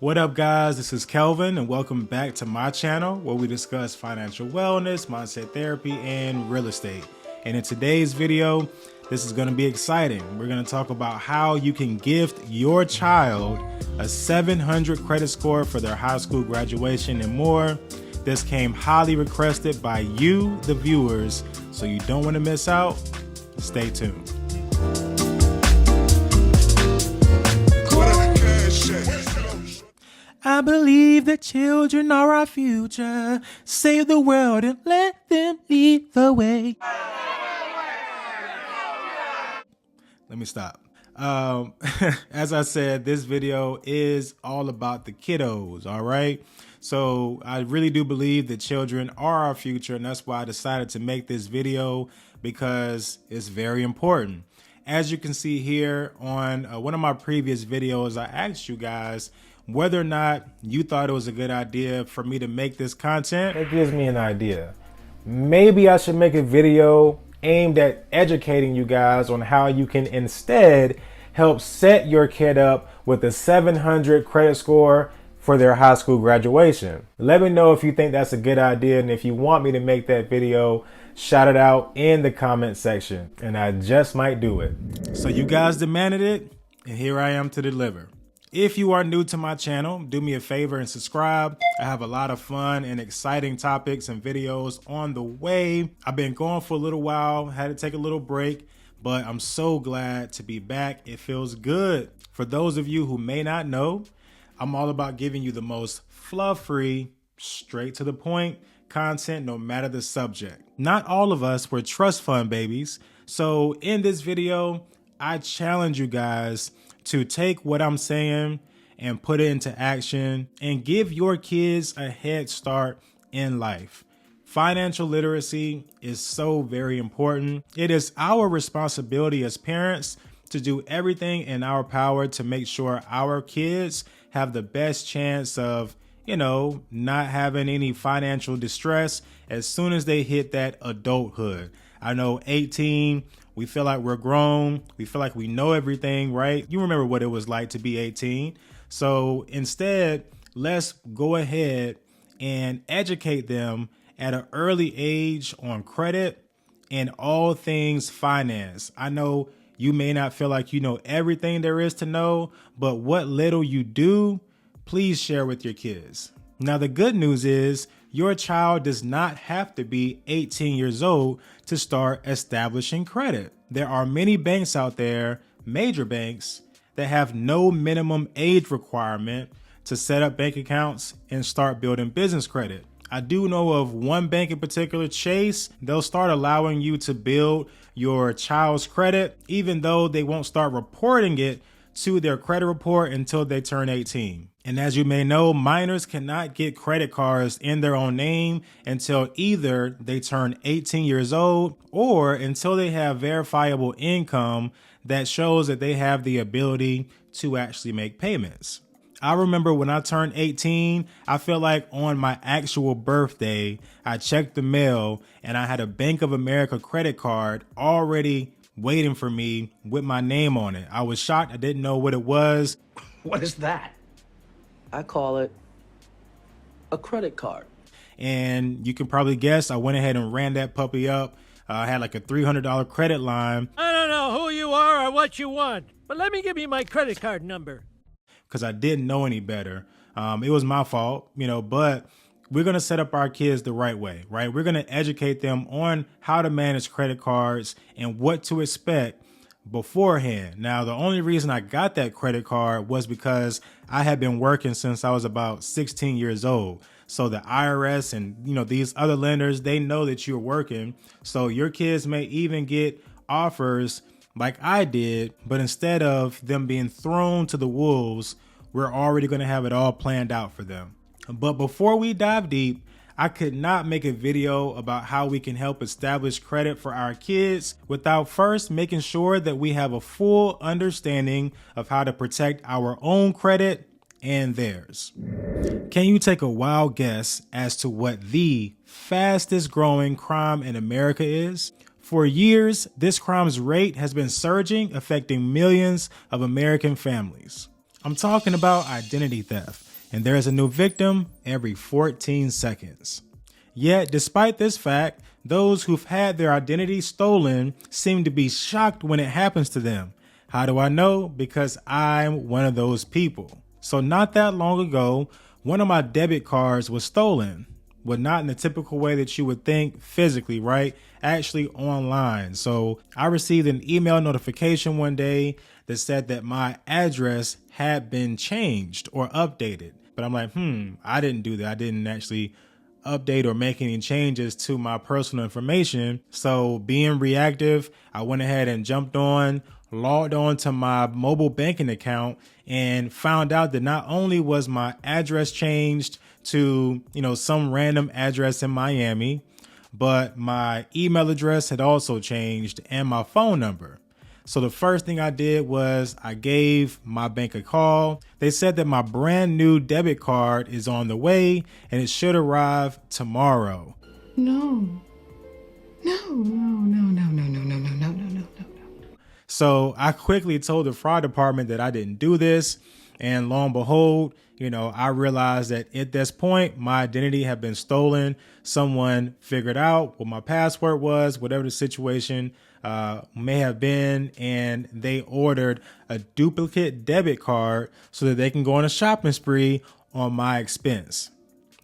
What up guys, this is Kelvin and welcome back to my channel where we discuss financial wellness, mindset therapy, and real estate. And in today's video, this is going to be exciting. We're going to talk about how you can gift your child a 700 credit score for their high school graduation and more. This came highly requested by you, the viewers, so you don't want to miss out. Stay tuned. I believe that children are our future. Save the world and let them lead the way. Let me stop. As I said, this video is all about the kiddos, all right? So I really do believe that children are our future, and that's why I decided to make this video, because it's very important. As you can see here on one of my previous videos, I asked you guys whether or not you thought it was a good idea for me to make this content. That gives me an idea. Maybe I should make a video aimed at educating you guys on how you can instead help set your kid up with a 700 credit score for their high school graduation. Let me know if you think that's a good idea, and if you want me to make that video, shout it out in the comment section and I just might do it. So you guys demanded it, and here I am to deliver. If you are new to my channel, do me a favor and subscribe. I have a lot of fun and exciting topics and videos on the way. I've been going for a little while, had to take a little break, but I'm so glad to be back. It feels good. For those of you who may not know, I'm all about giving you the most fluff-free, straight to the point content, no matter the subject. Not all of us were trust fund babies. So in this video, I challenge you guys to take what I'm saying and put it into action and give your kids a head start in life. Financial literacy is so very important. It is our responsibility as parents to do everything in our power to make sure our kids have the best chance of, not having any financial distress as soon as they hit that adulthood. I know 18, we feel like we're grown. We feel like we know everything, right? You remember what it was like to be 18. So instead, let's go ahead and educate them at an early age on credit and all things finance. I know you may not feel like you know everything there is to know, but what little you do, please share with your kids. Now, the good news is your child does not have to be 18 years old to start establishing credit. There are many banks out there, major banks, that have no minimum age requirement to set up bank accounts and start building business credit. I do know of one bank in particular, Chase. They'll start allowing you to build your child's credit, even though they won't start reporting it to their credit report until they turn 18. And as you may know, minors cannot get credit cards in their own name until either they turn 18 years old or until they have verifiable income that shows that they have the ability to actually make payments. I remember when I turned 18, I felt like on my actual birthday, I checked the mail and I had a Bank of America credit card already waiting for me with my name on it. I was shocked. I didn't know what it was. What is that? I call it a credit card. And you can probably guess, I went ahead and ran that puppy up. I had like a $300 credit line. I don't know who you are or what you want, but let me give you my credit card number. Because I didn't know any better. It was my fault, but we're going to set up our kids the right way, right? We're going to educate them on how to manage credit cards and what to expect beforehand. Now, the only reason I got that credit card was because I had been working since I was about 16 years old. So the IRS and, these other lenders, they know that you're working. So your kids may even get offers like I did, but instead of them being thrown to the wolves, we're already going to have it all planned out for them. But before we dive deep, I could not make a video about how we can help establish credit for our kids without first making sure that we have a full understanding of how to protect our own credit and theirs. Can you take a wild guess as to what the fastest growing crime in America is? For years, this crime's rate has been surging, affecting millions of American families. I'm talking about identity theft, and there's a new victim every 14 seconds. Yet, despite this fact, those who've had their identity stolen seem to be shocked when it happens to them. How do I know? Because I'm one of those people. So not that long ago, one of my debit cards was stolen. But not in the typical way that you would think physically, right? Actually online. So I received an email notification one day that said that my address had been changed or updated. But I'm like, I didn't do that. I didn't actually update or make any changes to my personal information. So being reactive, I went ahead and jumped on, logged on to my mobile banking account, and found out that not only was my address changed to, some random address in Miami, but my email address had also changed and my phone number. So the first thing I did was I gave my bank a call. They said that my brand new debit card is on the way and it should arrive tomorrow. No. So I quickly told the fraud department that I didn't do this. And lo and behold, I realized that at this point, my identity had been stolen. Someone figured out what my password was, whatever the situation may have been, and they ordered a duplicate debit card so that they can go on a shopping spree on my expense.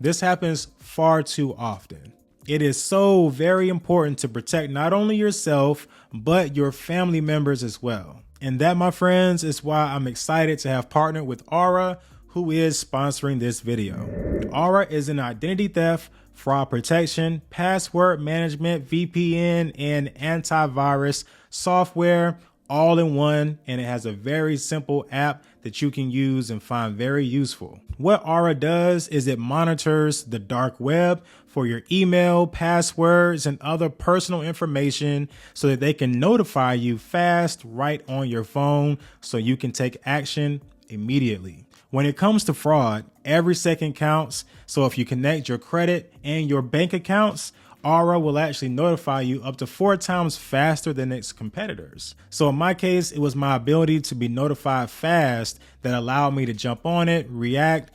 This happens far too often. It is so very important to protect not only yourself, but your family members as well. And that, my friends, is why I'm excited to have partnered with Aura, who is sponsoring this video. Aura is an identity theft, fraud protection, password management, VPN, and antivirus software all in one, and it has a very simple app that you can use and find very useful. What Aura does is it monitors the dark web for your email, passwords, and other personal information so that they can notify you fast right on your phone so you can take action immediately. When it comes to fraud, every second counts. So if you connect your credit and your bank accounts, Aura will actually notify you up to 4 times faster than its competitors. So in my case, it was my ability to be notified fast that allowed me to jump on it, react,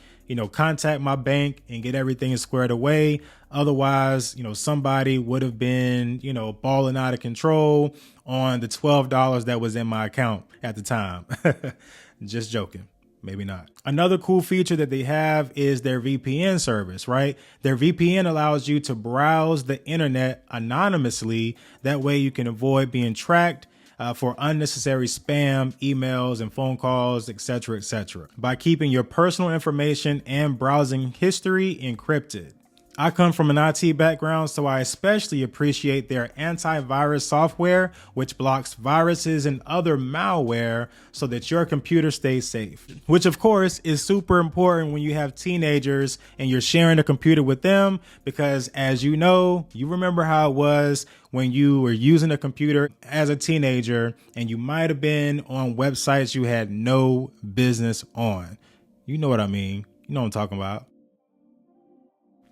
contact my bank and get everything squared away. Otherwise, somebody would have been, balling out of control on the $12 that was in my account at the time. Just joking. Maybe not. Another cool feature that they have is their VPN service, right? Their VPN allows you to browse the internet anonymously. That way you can avoid being tracked for unnecessary spam, emails, and phone calls, etc., by keeping your personal information and browsing history encrypted. I come from an IT background, so I especially appreciate their antivirus software, which blocks viruses and other malware so that your computer stays safe, which of course is super important when you have teenagers and you're sharing a computer with them, because as you remember how it was when you were using a computer as a teenager and you might have been on websites you had no business on. You know what I mean? You know what I'm talking about.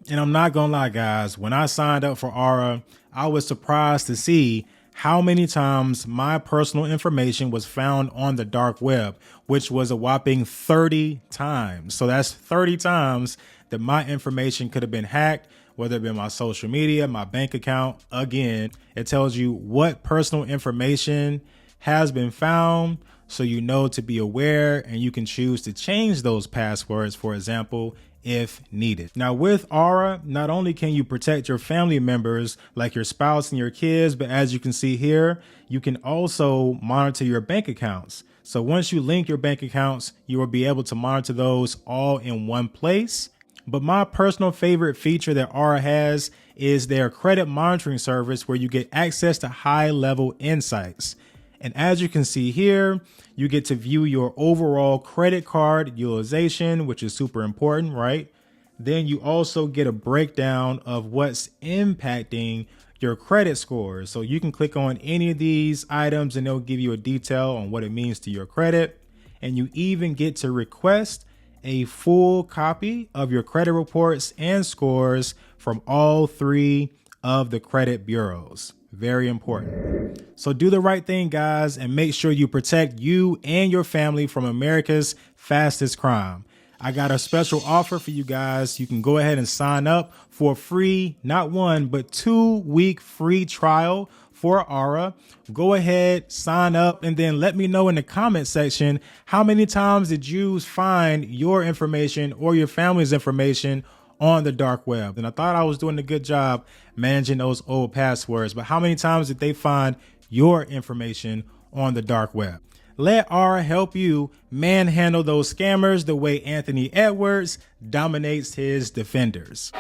And I'm not gonna lie, guys, when I signed up for Aura, I was surprised to see how many times my personal information was found on the dark web, which was a whopping 30 times. So that's 30 times that my information could have been hacked, whether it be my social media, my bank account. Again, it tells you what personal information has been found, so you know to be aware, and you can choose to change those passwords, for example, if needed. Now with Aura, not only can you protect your family members like your spouse and your kids, but as you can see here, you can also monitor your bank accounts. So once you link your bank accounts, you will be able to monitor those all in one place. But my personal favorite feature that Aura has is their credit monitoring service, where you get access to high-level insights. And as you can see here, you get to view your overall credit card utilization, which is super important, right? Then you also get a breakdown of what's impacting your credit score. So you can click on any of these items and they'll give you a detail on what it means to your credit. And you even get to request a full copy of your credit reports and scores from all 3 of the credit bureaus. Very important. So do the right thing, guys, and make sure you protect you and your family from America's fastest crime. I got a special offer for you guys. You can go ahead and sign up for a free, not 1, but 2-week free trial for Aura. Go ahead, sign up, and then let me know in the comment section how many times did you find your information or your family's information on the dark web. And I thought I was doing a good job managing those old passwords, but how many times did they find your information on the dark web? Let Aura help you manhandle those scammers the way Anthony Edwards dominates his defenders.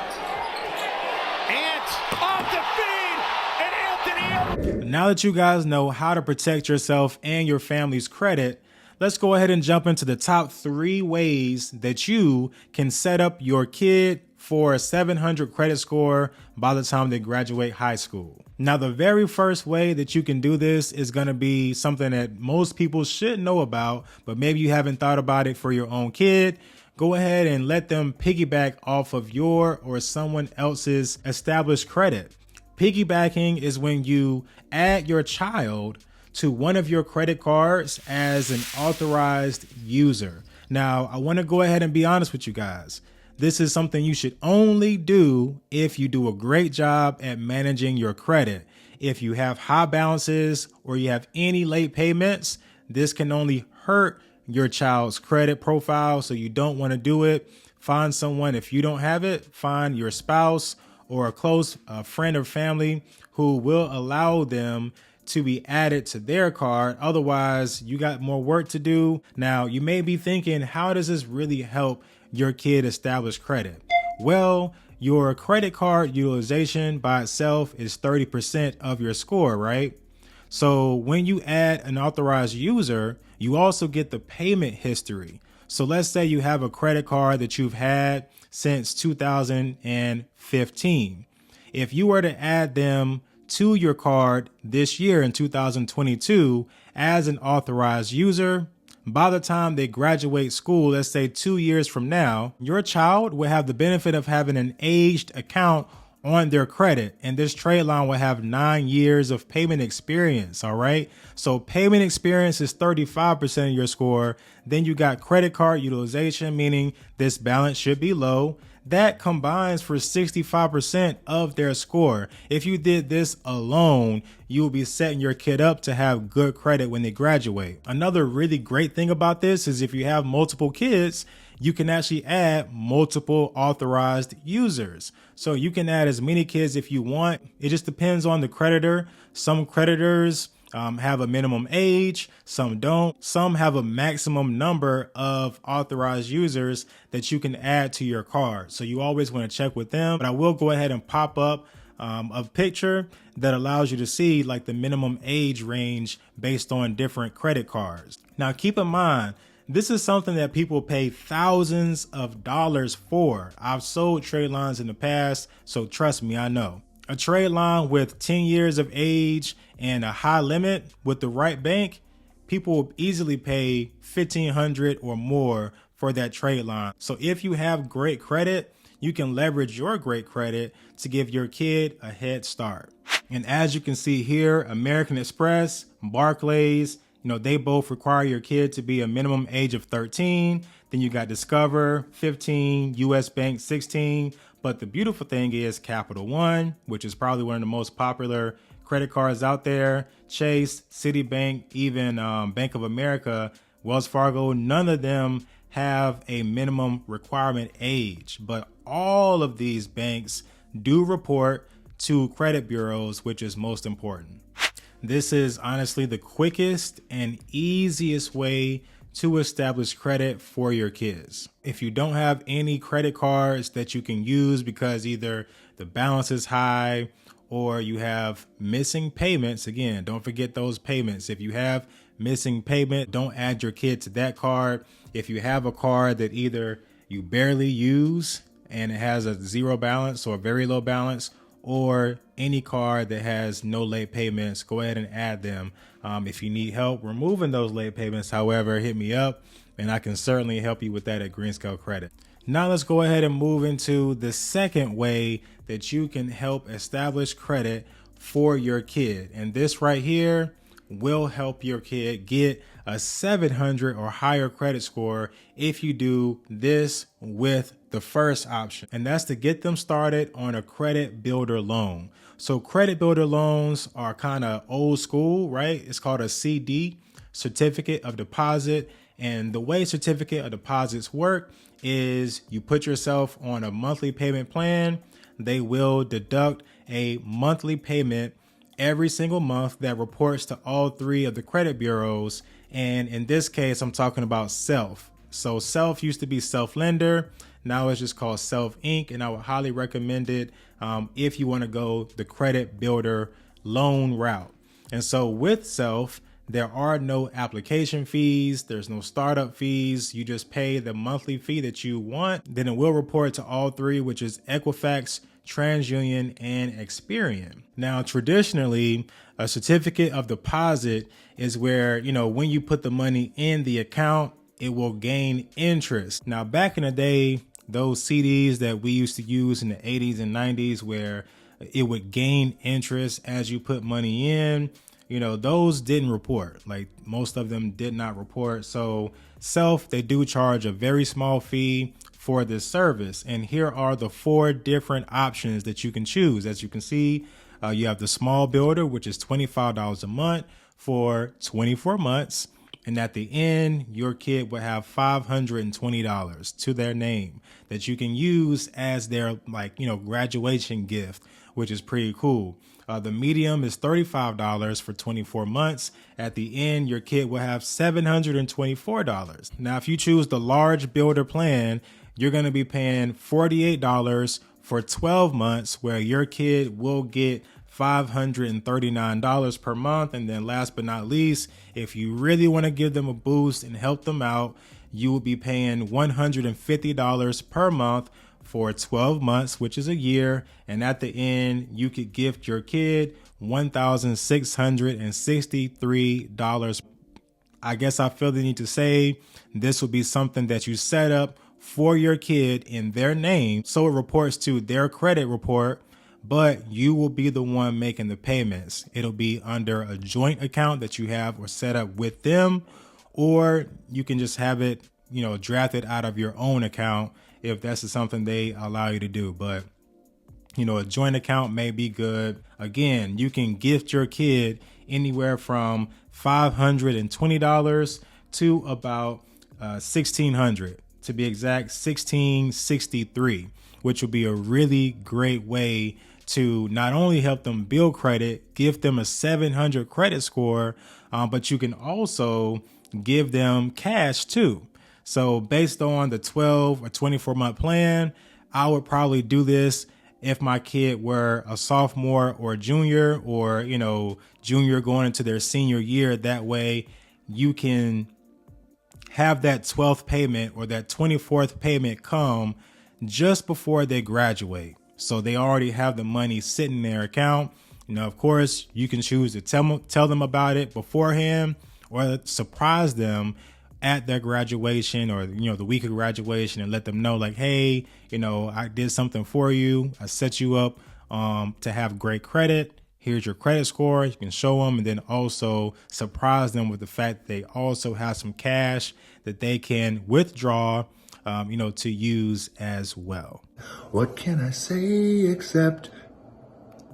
Now that you guys know how to protect yourself and your family's credit, let's go ahead and jump into the top 3 ways that you can set up your kid for a 700 credit score by the time they graduate high school. Now, the very first way that you can do this is going to be something that most people should know about, but maybe you haven't thought about it for your own kid. Go ahead and let them piggyback off of your or someone else's established credit. Piggybacking is when you add your child to one of your credit cards as an authorized user. Now, I want to go ahead and be honest with you guys. This is something you should only do if you do a great job at managing your credit. If you have high balances or you have any late payments, this can only hurt your child's credit profile, so you don't want to do it. Find someone, if you don't have it, find your spouse or a close friend or family who will allow them to be added to their card. Otherwise, you got more work to do. Now, you may be thinking, how does this really help your kid establish credit? Well, your credit card utilization by itself is 30% of your score, right? So when you add an authorized user, you also get the payment history. So let's say you have a credit card that you've had since 2015. If you were to add them to your card this year in 2022 as an authorized user, by the time they graduate school, let's say 2 years from now, your child will have the benefit of having an aged account on their credit, and this trade line will have 9 years of payment experience. All right. So payment experience is 35% of your score. Then you got credit card utilization, meaning this balance should be low. That combines for 65% of their score. If you did this alone, you will be setting your kid up to have good credit when they graduate. Another really great thing about this is if you have multiple kids, you can actually add multiple authorized users. So you can add as many kids if you want. It just depends on the creditor. Some creditors have a minimum age, some don't. Some have a maximum number of authorized users that you can add to your card. So you always want to check with them. But I will go ahead and pop up a picture that allows you to see like the minimum age range based on different credit cards. Now keep in mind, this is something that people pay thousands of dollars for. I've sold trade lines in the past, so trust me, I know. A trade line with 10 years of age and a high limit with the right bank, people will easily pay $1,500 or more for that trade line. So if you have great credit, you can leverage your great credit to give your kid a head start. And as you can see here, American Express, Barclays, they both require your kid to be a minimum age of 13. Then you got Discover, 15, US Bank, 16. But the beautiful thing is Capital One, which is probably one of the most popular credit cards out there, Chase, Citibank, even Bank of America, Wells Fargo, none of them have a minimum requirement age. But all of these banks do report to credit bureaus, which is most important. This is honestly the quickest and easiest way to establish credit for your kids. If you don't have any credit cards that you can use because either the balance is high or you have missing payments, again, don't forget those payments. If you have missing payment, don't add your kid to that card. If you have a card that either you barely use and it has a zero balance or a very low balance, or any card that has no late payments, go ahead and add them. If you need help removing those late payments, however, hit me up and I can certainly help you with that at GreenScale Credit. Now let's go ahead and move into the second way that you can help establish credit for your kid. And this right here will help your kid get a 700 or higher credit score if you do this with the first option. And that's to get them started on a credit builder loan. So credit builder loans are kind of old school, right? It's called a CD, certificate of deposit. And the way certificate of deposits work is you put yourself on a monthly payment plan. They will deduct a monthly payment every single month that reports to all three of the credit bureaus. And in this case, I'm talking about Self. So Self used to be Self Lender. Now it's just called Self Inc. And I would highly recommend it if you want to go the credit builder loan route. And so with Self, there are no application fees. There's no startup fees. You just pay the monthly fee that you want. Then it will report to all three, which is Equifax, TransUnion, and Experian. Now, traditionally, a certificate of deposit is where, when you put the money in the account, it will gain interest. Now, back in the day, those CDs that we used to use in the 80s and 90s where it would gain interest as you put money in, those didn't report. Like most of them did not report. So Self, they do charge a very small fee for this service. And here are the 4 different options that you can choose. As you can see, you have the small builder, which is $25 a month for 24 months. And at the end, your kid will have $520 to their name that you can use as their graduation gift, which is pretty cool. The medium is $35 for 24 months. At the end, your kid will have $724. Now, if you choose the large builder plan, you're going to be paying $48 for 12 months, where your kid will get $539 per month. And then last but not least, if you really want to give them a boost and help them out, you will be paying $150 per month for 12 months, which is a year. And at the end, you could gift your kid $1,663. I guess I feel the need to say this will be something that you set up for your kid in their name, so it reports to their credit report, but you will be the one making the payments. It'll be under a joint account that you have or set up with them, or you can just have it, drafted out of your own account if that's something they allow you to do. But, a joint account may be good. Again, you can gift your kid anywhere from $520 to about $1,600. To be exact, $1,663, which will be a really great way to not only help them build credit, give them a 700 credit score, but you can also give them cash too. So based on the 12 or 24 month plan, I would probably do this if my kid were a sophomore or a junior, or, junior going into their senior year. That way you can have that 12th payment or that 24th payment come just before they graduate. So they already have the money sitting in their account. Of course, you can choose to tell them about it beforehand or surprise them at their graduation or, the week of graduation, and let them know like, hey, I did something for you. I set you up to have great credit. Here's your credit score. You can show them, and then also surprise them with the fact that they also have some cash that they can withdraw, to use as well. What can I say except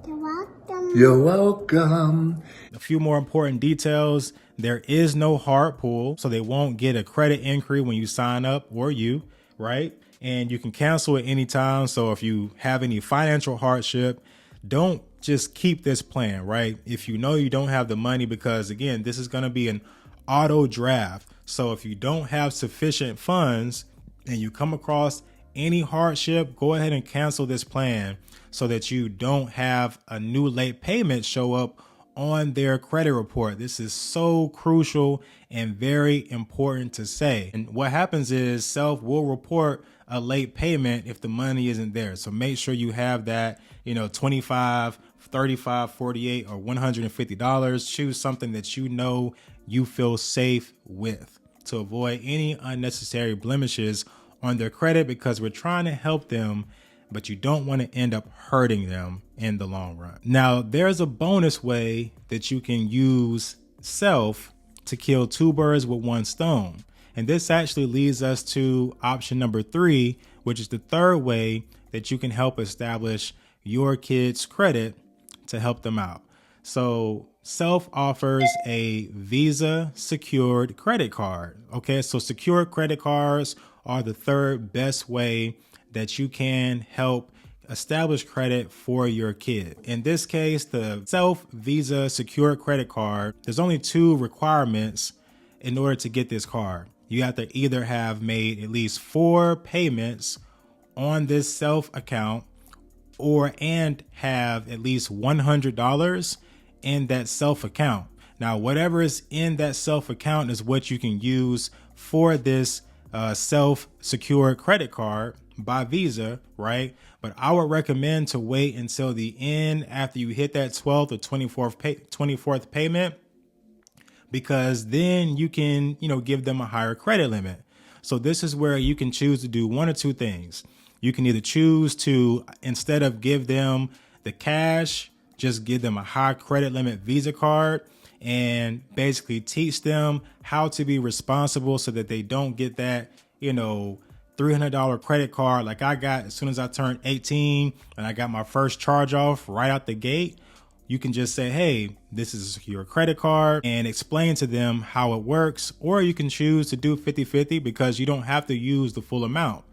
You're welcome. you're welcome? A few more important details. There is no hard pull, so they won't get a credit inquiry when you sign up, or right? And you can cancel at any time. So if you have any financial hardship, don't just keep this plan, right? If you know you don't have the money, because again, this is going to be an auto draft. So if you don't have sufficient funds and you come across any hardship, go ahead and cancel this plan so that you don't have a new late payment show up on their credit report. This is so crucial and very important to say. And what happens is Self will report a late payment if the money isn't there. So make sure you have that, $25, $35, $48, or $150. Choose something that you feel safe with. to avoid any unnecessary blemishes on their credit, because we're trying to help them, but you don't want to end up hurting them in the long run. Now, there's a bonus way that you can use Self to kill two birds with one stone. And this actually leads us to option number 3, which is the third way that you can help establish your kids' credit to help them out. So Self offers a Visa secured credit card. Okay, so secured credit cards are the third best way that you can help establish credit for your kid. In this case, the Self Visa secured credit card, there's only 2 requirements in order to get this card. You have to either have made at least 4 payments on this Self account and have at least $100 in that Self account. Now, whatever is in that Self account is what you can use for this Self secured credit card by Visa, right? But I would recommend to wait until the end after you hit that 12th or 24th payment, because then you can, give them a higher credit limit. So this is where you can choose to do one or two things. You can either choose to, instead of give them the cash, just give them a high credit limit Visa card and basically teach them how to be responsible so that they don't get that, $300 credit card like I got as soon as I turned 18 and I got my first charge off right out the gate. You can just say, hey, this is your credit card, and explain to them how it works. Or you can choose to do 50-50 because you don't have to use the full amount.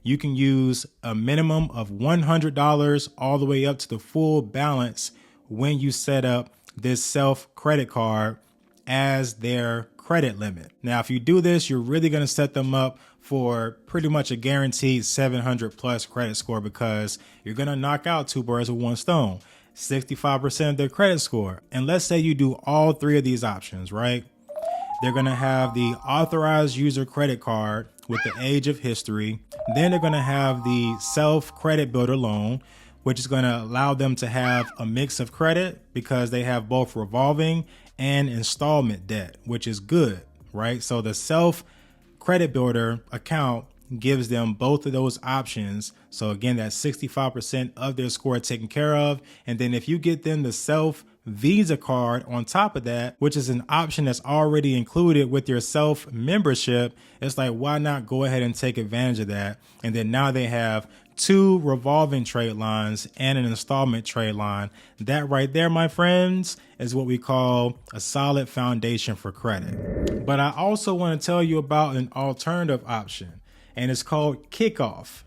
You can use a minimum of $100 all the way up to the full balance when you set up this Self credit card as their credit limit. Now, if you do this, you're really going to set them up for pretty much a guaranteed 700 plus credit score, because you're going to knock out 2 birds with one stone, 65% of their credit score. And let's say you do all 3 of these options, right? They're going to have the authorized user credit card with the age of history. Then they're going to have the Self credit builder loan, which is going to allow them to have a mix of credit because they have both revolving and installment debt, which is good, right? So the Self credit builder account gives them both of those options. So again, that's 65% of their score taken care of. And then if you get them the Self Visa card on top of that, which is an option that's already included with your Self membership, it's like, why not go ahead and take advantage of that? And then now they have 2 revolving trade lines and an installment trade line. That right there, my friends, is what we call a solid foundation for credit. But I also want to tell you about an alternative option, and it's called Kickoff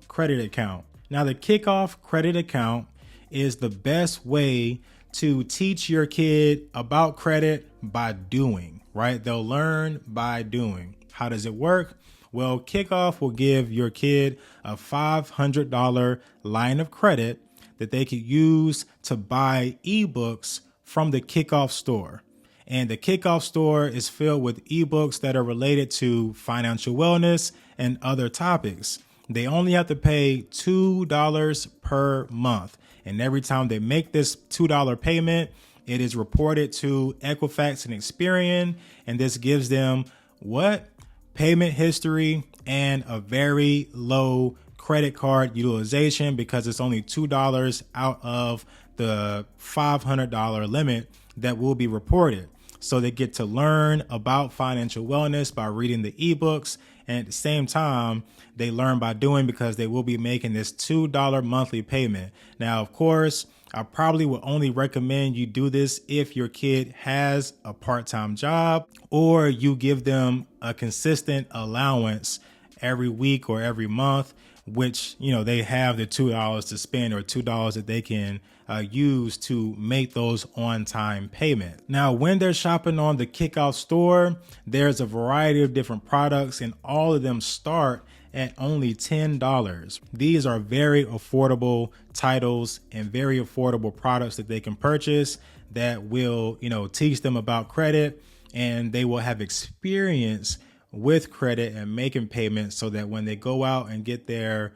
Credit Account. Now, the Kickoff Credit Account is the best way to teach your kid about credit by doing, right? They'll learn by doing. How does it work? Well, Kickoff will give your kid a $500 line of credit that they could use to buy eBooks from the Kickoff Store. And the Kickoff Store is filled with eBooks that are related to financial wellness and other topics. They only have to pay $2 per month. And every time they make this $2 payment, it is reported to Equifax and Experian. And this gives them payment history and a very low credit card utilization, because it's only $2 out of the $500 limit that will be reported. So they get to learn about financial wellness by reading the eBooks, and at the same time, they learn by doing, because they will be making this $2 monthly payment. Now, of course, I probably would only recommend you do this if your kid has a part-time job, or you give them a consistent allowance every week or every month, which, they have the $2 to spend, or $2 that they can use to make those on-time payments. Now, when they're shopping on the Kickoff Store, there's a variety of different products, and all of them start at only $10. These are very affordable titles and very affordable products that they can purchase that will, teach them about credit, and they will have experience with credit and making payments, so that when they go out and get their,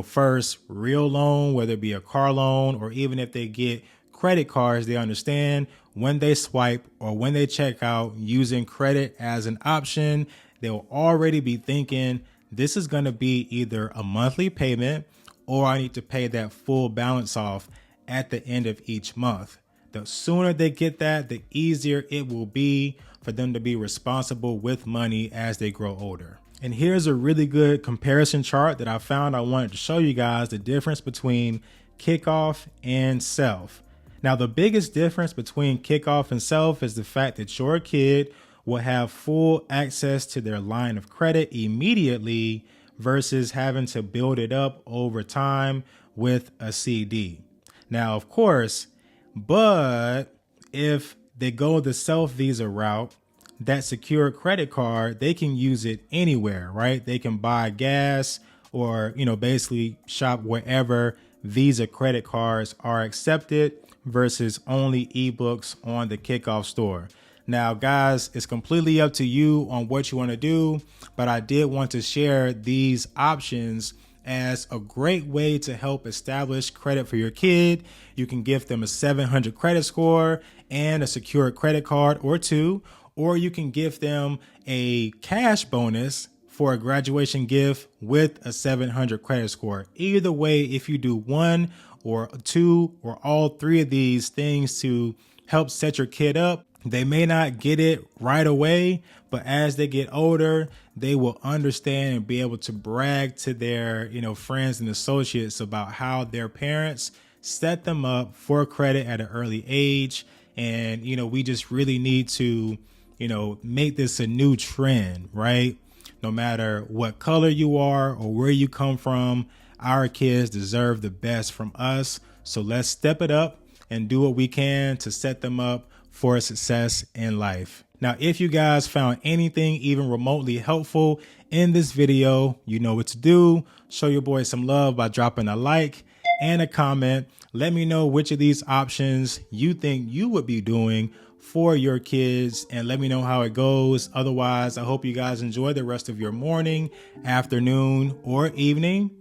first real loan, whether it be a car loan, or even if they get credit cards, they understand when they swipe or when they check out using credit as an option, they'll already be thinking this is going to be either a monthly payment or I need to pay that full balance off at the end of each month. The sooner they get that, the easier it will be for them to be responsible with money as they grow older. And here's a really good comparison chart that I found. I wanted to show you guys the difference between Kickoff and Self. Now, the biggest difference between Kickoff and Self is the fact that your kid will have full access to their line of credit immediately versus having to build it up over time with a CD. Now, of course, but if they go the Self Visa route, that secure credit card, they can use it anywhere, right? They can buy gas or, basically shop wherever Visa credit cards are accepted versus only eBooks on the Kickoff Store. Now, guys, it's completely up to you on what you want to do, but I did want to share these options as a great way to help establish credit for your kid. You can give them a 700 credit score and a secure credit card or two, or you can give them a cash bonus for a graduation gift with a 700 credit score. Either way, if you do one or two or all three of these things to help set your kid up, they may not get it right away, but as they get older, they will understand and be able to brag to their, friends and associates about how their parents set them up for credit at an early age. And, we just really need to, make this a new trend, right? No matter what color you are or where you come from, our kids deserve the best from us. So let's step it up and do what we can to set them up for success in life. Now, if you guys found anything even remotely helpful in this video, you know what to do. Show your boy some love by dropping a like and a comment. Let me know which of these options you think you would be doing for your kids, and let me know how it goes. Otherwise, I hope you guys enjoy the rest of your morning, afternoon, or evening.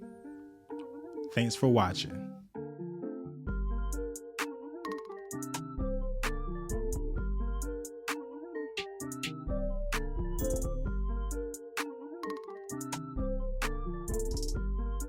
Thanks for watching.